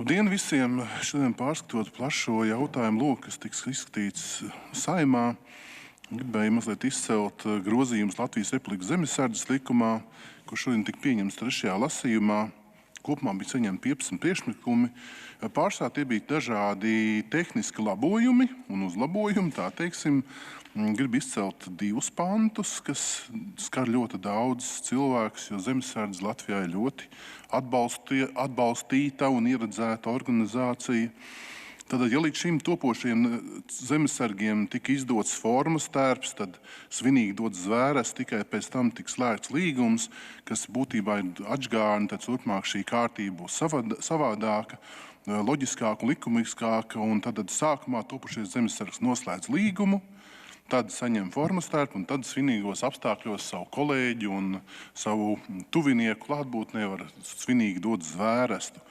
Labdien visiem! Šodien pārskatot plašo jautājumu loku, kas tiks izskatīts Saeimā, gribēju mazliet izcelt grozījumus Latvijas Republikas zemesardzes likumā, kurš šodien tika pieņemts 3. lasījumā. Kopumā bija saņemti 15 priekšlikumi. Pārsvarā tie bija dažādi tehniski labojumi un uzlabojumi, tā teiksim. Gribu izcelt 2 pantus, kas skar ļoti daudz cilvēkus, jo zemesardze Latvijā ir ļoti atbalstīta un ieredzēta organizācija. Tātad, ja līdz šim topošiem zemesargiem tika izdots formas tērps, tad svinīgi dots zvērests, tikai pēc tam tika slēgts līgums, kas būtībā ir atžgārni, tad turpmāk šī kārtība būs savādāka, loģiskāka un likumiskāka, un tad sākumā topošies zemesargs noslēdz līgumu, tad saņem formas tērpu, un tad svinīgos apstākļos savu kolēģi un savu tuvinieku klātbūtnē var svinīgi dot zvērestu.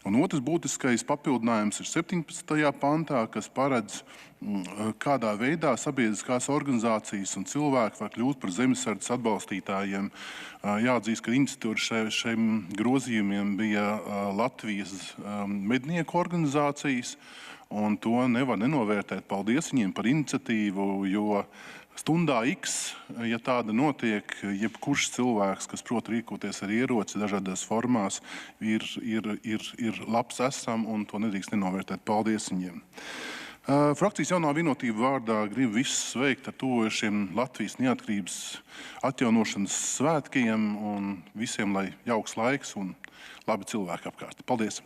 Un otrs būtiskais papildinājums ir 17. pantā, kas paredz, kādā veidā sabiedriskās organizācijas un cilvēki var kļūt par zemesardzes atbalstītājiem. Jāatzīst, ka iniciatori šiem grozījumiem bija Latvijas mednieku organizācijas, un to nevar nenovērtēt. Paldies viņiem par iniciatīvu, jo stundā X, ja tāda notiek, jebkurš cilvēks, kas prot rīkoties ar ieroci dažādās formās, ir labs esam, un to nedrīkst nenovērtēt. Paldies viņiem. Frakcijas Jaunā Vienotība vārdā gribu visus sveikt ar tuvojošiem Latvijas neatkarības atjaunošanas svētkiem, un visiem lai jauks laiks un labi cilvēki apkārt. Paldies!